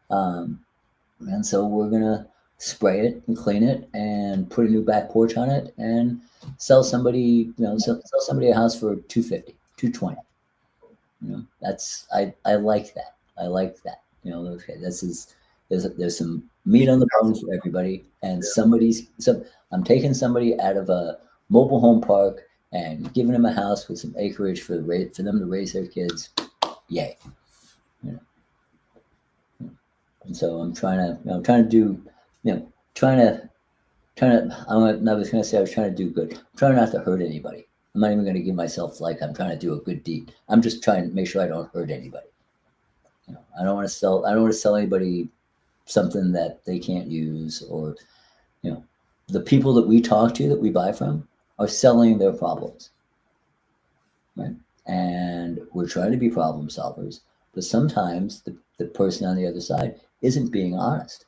And so we're gonna spray it and clean it and put a new back porch on it and sell somebody a house for 250, 220. That's I like that. I like that. Okay, this is there's some meat on the bone for everybody. And I'm taking somebody out of a mobile home park and giving them a house with some acreage for them to raise their kids. Yay. You know. And so I'm trying to do, you know, trying to, I was going to say I was trying to do good. I'm trying not to hurt anybody. I'm not even going to give myself like I'm trying to do a good deed. I'm just trying to make sure I don't hurt anybody. You know, I don't want to sell anybody something that they can't use, or, you know, the people that we talk to that we buy from are selling their problems, right? And we're trying to be problem solvers, but sometimes the person on the other side isn't being honest.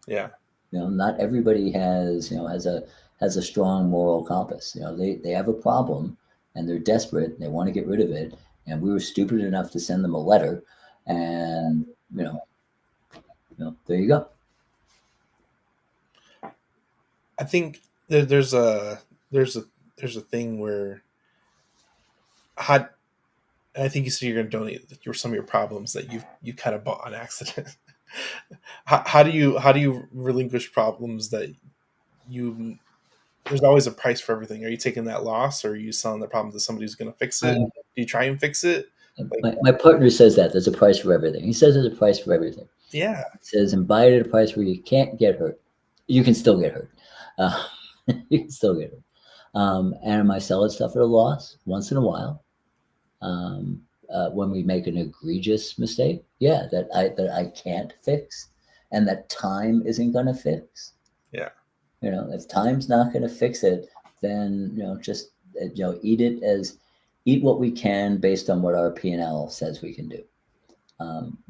Yeah. You know, not everybody has a strong moral compass. You know, they have a problem and they're desperate and they want to get rid of it. And we were stupid enough to send them a letter, and there you go. I think there's a thing where how I think you said you're going to donate some of your problems that you kind of bought on accident. How do you relinquish problems that you there's always a price for everything. Are you taking that loss, or are you selling the problem to somebody who's going to fix it? Um, Do you try and fix it? Like, my partner says that there's a price for everything. He says there's a price for everything. yeah, He says, and buy it at a price where you can't get hurt. You can still get hurt. Uh, you can still get hurt. And I might sell stuff at a loss once in a while. When we make an egregious mistake, yeah, that I can't fix, and that time isn't going to fix. yeah, You know, if time's not going to fix it, then just eat what we can based on what our P&L says we can do.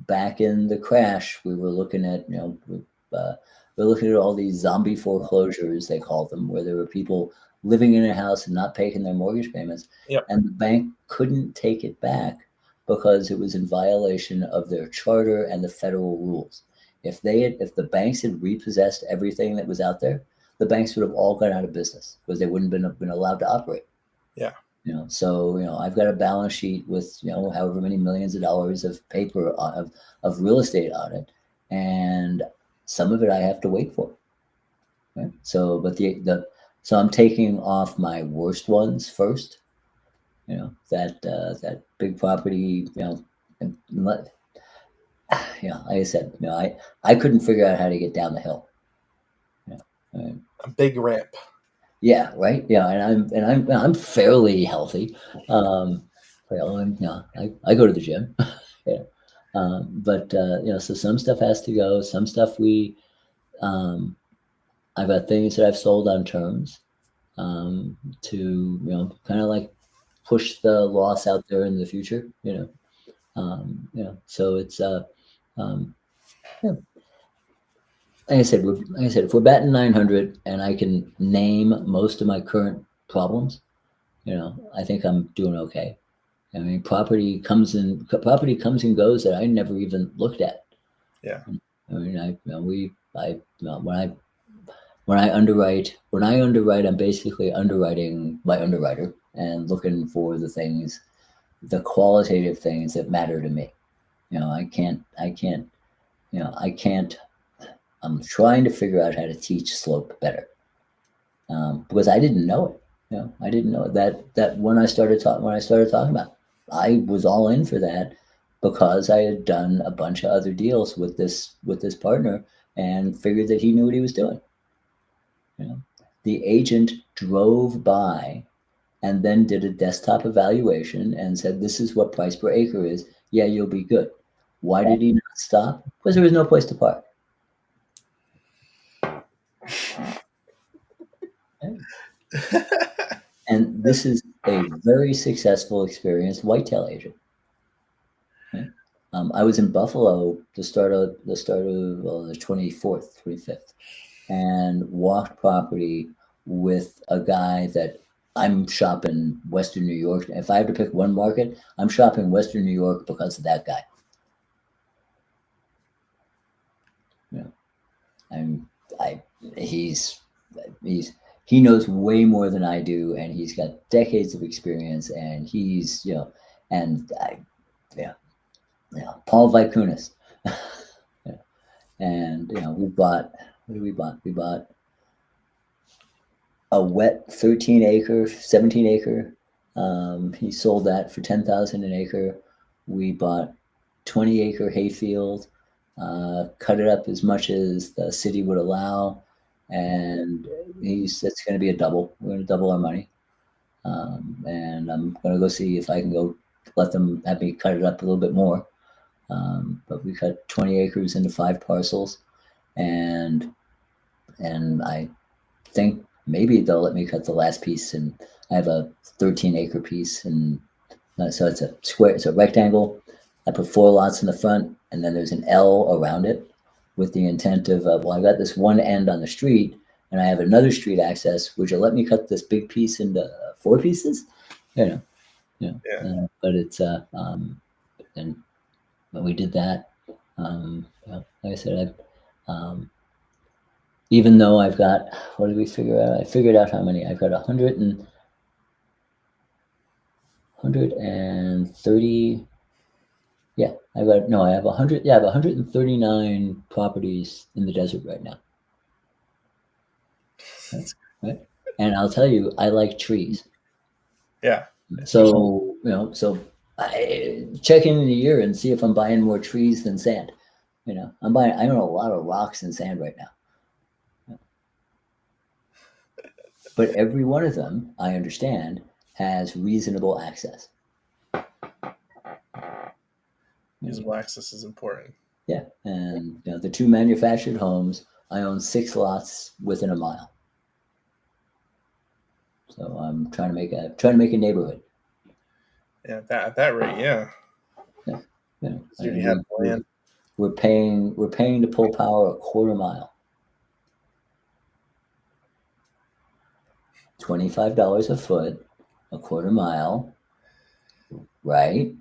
Back in the crash, we were looking at we're looking at all these zombie foreclosures, they called them, where there were people living in a house and not paying their mortgage payments, yep, and the bank couldn't take it back because it was in violation of their charter and the federal rules. If the banks had repossessed everything that was out there, the banks would have all gone out of business because they wouldn't have been allowed to operate. yeah, So I've got a balance sheet with however many millions of dollars of paper of real estate on it, and some of it I have to wait for. Right? So, but so I'm taking off my worst ones first. That big property. And like I said, I couldn't figure out how to get down the hill. Right? a big ramp. Yeah, right. Yeah, and I'm fairly healthy. Well, I go to the gym. Yeah. But so some stuff has to go. Some stuff um, I've got things that I've sold on terms, to kind of like push the loss out there in the future. So it's yeah. Like I said, if we're batting 900 and I can name most of my current problems, I think I'm doing okay. I mean, property comes and goes that I never even looked at. Yeah, I mean, when I underwrite, I'm basically underwriting my underwriter and looking for the qualitative things that matter to me. I can't. I'm trying to figure out how to teach slope better, because I didn't know it. I didn't know that when I started talking about it, I was all in for that because I had done a bunch of other deals with this partner and figured that he knew what he was doing. The agent drove by and then did a desktop evaluation and said, "This is what price per acre is. Yeah, you'll be good." Why did he not stop? Because there was no place to park. And this is a very successful, experienced whitetail agent. Right? I was in Buffalo the start of the 24th, 25th, and walked property with a guy that I'm shopping Western New York. If I have to pick one market, I'm shopping Western New York because of that guy. You know, I'm I he's he's he knows way more than I do, and he's got decades of experience, and he's and I yeah Paul Vaikunas. Yeah. And we bought, what did we bought? We bought a wet 13-acre, 17-acre. He sold that for 10,000 an acre. We bought 20-acre hayfield, cut it up as much as the city would allow, and it's going to be a double. We're going to double our money, and I'm going to go see if I can go let them have me cut it up a little bit more. But we cut 20 acres into 5 parcels, and I think maybe they'll let me cut the last piece. And I have a 13-acre piece, and so it's a square, it's a rectangle. I put 4 lots in the front, and then there's an L around it, with the intent of, well, I got this one end on the street, and I have another street access. Would you let me cut this big piece into 4 pieces? You know, Yeah. but it's and when we did that, like I said, even though I've got, what did we figure out? I figured out how many. I've got 130. Yeah, I have 100. Yeah, I have 139 properties in the desert right now. Right? And I'll tell you, I like trees. Yeah. So, I check in a year and see if I'm buying more trees than sand. I own a lot of rocks and sand right now. But every one of them, I understand, has reasonable access. Reasonable access is important. Yeah, and the 2 manufactured homes, I own 6 lots within a mile. So I'm trying to make a neighborhood. Yeah, at that rate, yeah. Yeah, You already have land. we're paying to pull power a quarter mile. $25 a foot, a quarter mile, right?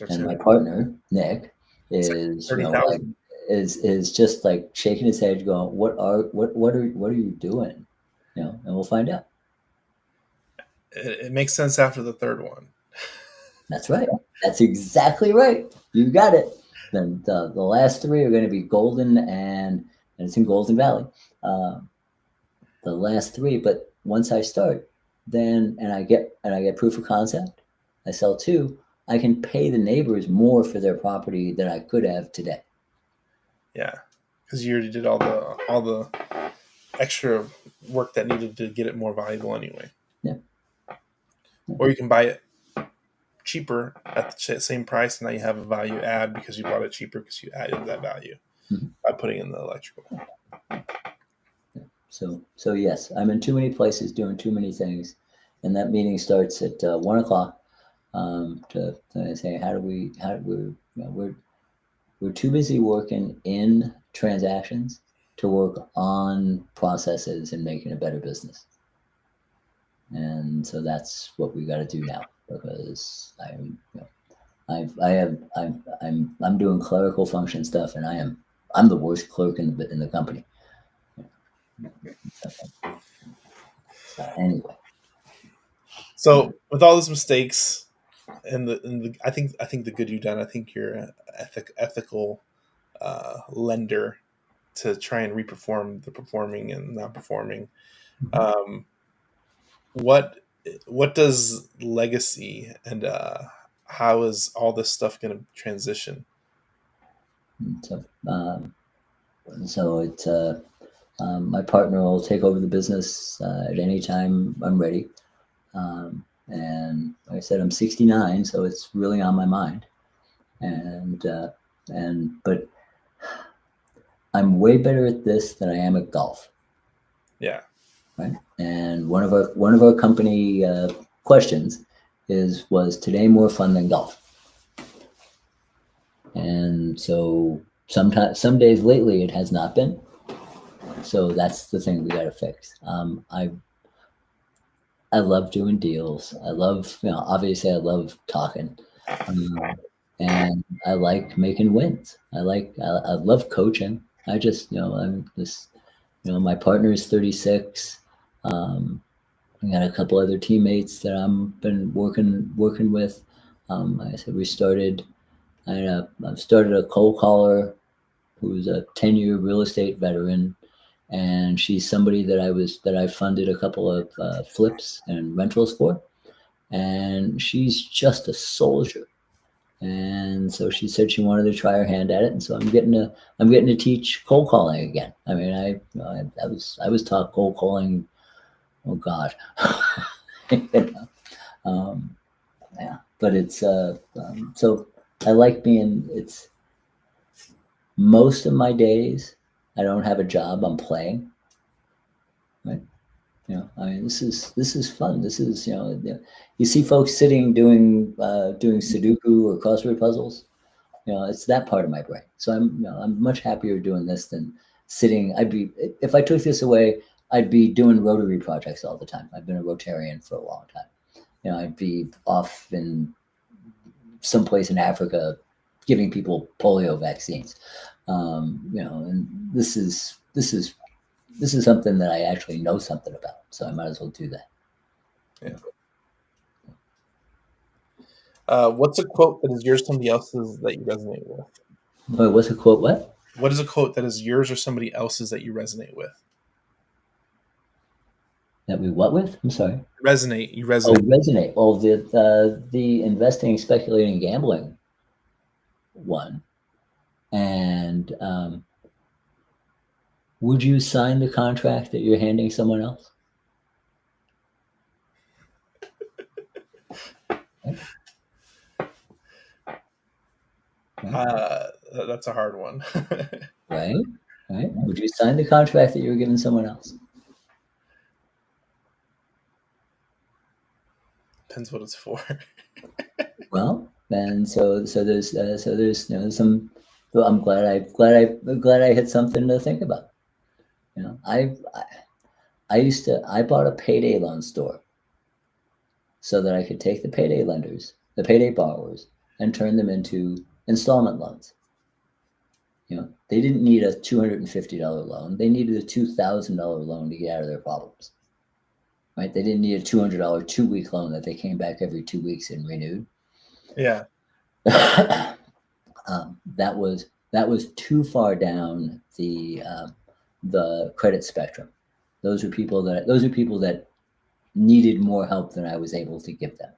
And my partner Nick It's like is 30,000. is just like shaking his head, going, "What are you doing?" And we'll find out. It makes sense after the third one. That's right. That's exactly right. You got it. Then the last 3 are going to be Golden, and it's in Golden Valley. The last 3, but once I start, then and I get proof of concept, I sell 2. I can pay the neighbors more for their property than I could have today. Yeah, because you already did all the extra work that needed to get it more valuable anyway. Yeah. Or you can buy it cheaper at the same price, and now you have a value add because you bought it cheaper because you added that value by putting in the electrical. So yes, I'm in too many places doing too many things, and that meeting starts at 1:00. To say, we're too busy working in transactions to work on processes and making a better business. And so that's what we got to do now, because I'm doing clerical function stuff, and I'm the worst clerk in the company. So anyway. So with all those mistakes and I think the good you've done, I think you're an ethical lender to try and reperform the performing and not performing. What does legacy and how is all this stuff going to transition? So it's my partner will take over the business at any time I'm ready. And like I said, I'm 69, so it's really on my mind. But I'm way better at this than I am at golf. Yeah. Right. And one of our company questions was today more fun than golf? And so some days lately it has not been. So that's the thing we got to fix. I love doing deals. I love, obviously I love talking, and I like making wins. I love coaching. I just, I'm just, my partner is 36. I got a couple other teammates that I'm been working with. Like I said, we started I've started a cold caller who's a 10-year real estate veteran, and she's somebody that I funded a couple of flips and rentals for, and she's just a soldier. And so she said she wanted to try her hand at it, and so I'm getting to teach cold calling again. I mean, I was taught cold calling. Oh God, you know, um, yeah. But it's so I like being. It's most of my days. I don't have a job. I'm playing. Right. I mean, this is fun. This is you see folks sitting doing Sudoku or crossword puzzles. It's that part of my brain. So I'm much happier doing this than sitting. I'd be if I took this away, I'd be doing Rotary projects all the time. I've been a Rotarian for a long time. I'd be off in someplace in Africa giving people polio vaccines. And this is something that I actually know something about. So I might as well do that. Yeah. What's a quote that is yours, somebody else's that you resonate with? Wait, what's a quote? What? What is a quote that is yours or somebody else's that you resonate with? That we what with? I'm sorry. Resonate. You Oh, resonate. resonate. Well, the investing, speculating, gambling one. And would you sign the contract that you're handing someone else? That's a hard one. Right? Right? Would you sign the contract that you're giving someone else? Depends what it's for. Well, and so there's some. Well, I'm glad I hit something to think about. I bought a payday loan store so that I could take the payday lenders, the payday borrowers, and turn them into installment loans. They didn't need a $250 loan. They needed a $2,000 loan to get out of their problems. Right? They didn't need a $200 2-week loan that they came back every 2 weeks and renewed. Yeah. That was too far down the credit spectrum. Those are people that needed more help than I was able to give them.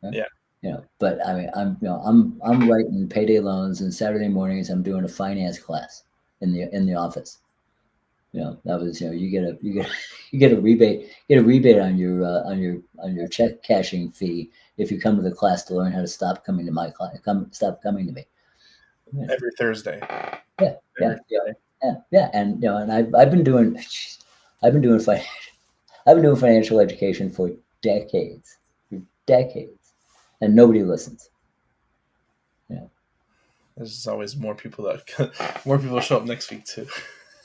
Right? Yeah. But I mean, I'm writing payday loans, and Saturday mornings I'm doing a finance class in the office. That was you get a you get a rebate on your check cashing fee if you come to the class to learn how to stop coming to my class. Stop coming to me. Every Thursday. Yeah, yeah. And and I've been doing I've been doing financial education for decades, and nobody listens. There's always more people more people show up next week too.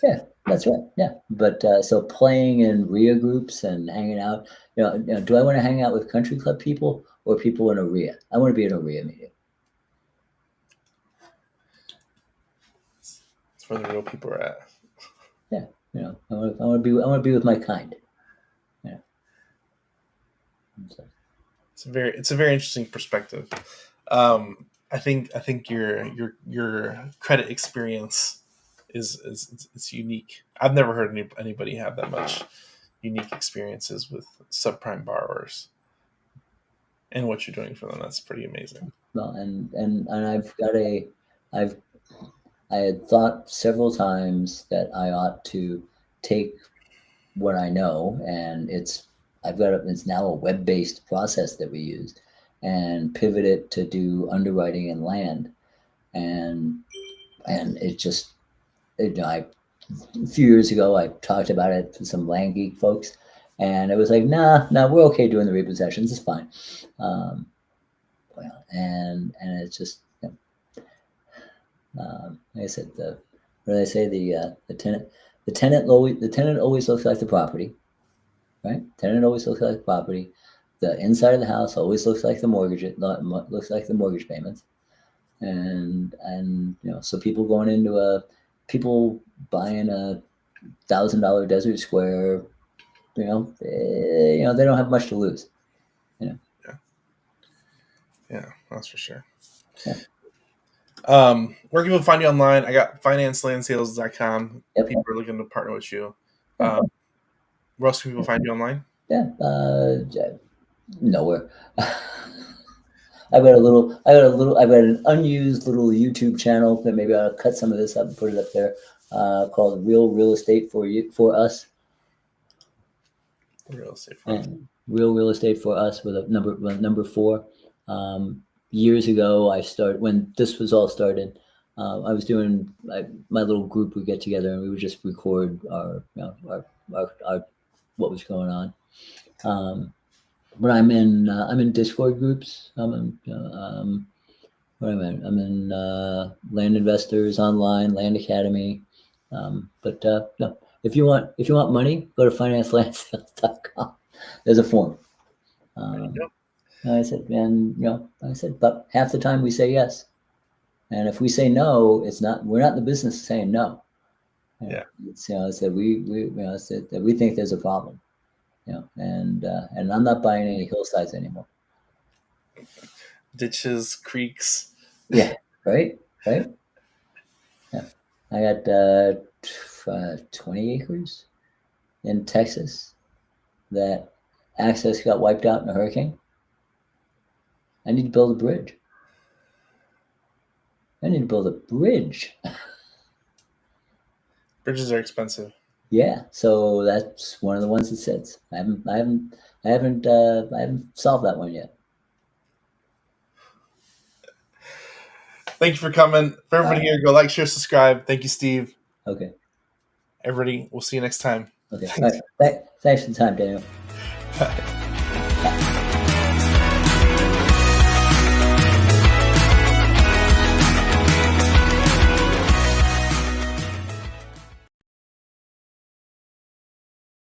Yeah, that's right. Yeah, but so playing in RIA groups and hanging out. Do I want to hang out with country club people or people in a RIA? I want to be in a RIA meeting. It's where the real people are at. Yeah, I want to be with my kind. Yeah. So. It's a very interesting perspective. I think your credit experience is it's unique. I've never heard anybody have that much unique experiences with subprime borrowers and what you're doing for them. That's pretty amazing. Well, and I had thought several times that I ought to take what I know, and it's now a web-based process that we use, and pivot it to do underwriting and land, and it just a few years ago I talked about it to some land geek folks, and it was like, nah, we're okay doing the repossessions, it's fine. And it's just like I said, what did I say? The tenant always looks like the property, right? Tenant always looks like the property. The inside of the house always looks like the mortgage. Looks like the mortgage payments, and so people buying a $1,000 Desert Square, they don't have much to lose. Yeah, that's for sure. Yeah. Where can people find you online? I got financelandsales.com. Yep. People are looking to partner with you. Yeah. Where else can people find you online? Yeah. Nowhere. I've got an unused little YouTube channel that maybe I'll cut some of this up and put it up there, called Real Estate for Us. Real estate And Real Estate for Us with a number 4. Years ago, I started when this was all started. I was doing my little group would get together and we would just record our what was going on. But I'm in Discord groups. Where am I? I'm in Land Investors Online, Land Academy. But no, if you want money, go to financelandsales.com. There's a form. I said, and I said, but half the time we say yes, and if we say no, we're not in the business of saying no. Yeah. It's I said it's that we think there's a problem. And I'm not buying any hillsides anymore. Ditches, creeks. Yeah, right. Yeah, I got 20 acres in Texas that access got wiped out in a hurricane. I need to build a bridge. Bridges are expensive. Yeah, so that's one of the ones that sits. I haven't solved that one yet. Thank you for coming. For everybody here, go like, share, subscribe. Thank you, Steve. Okay. Everybody, we'll see you next time. Okay. All right. Thanks for the time, Daniel. Bye.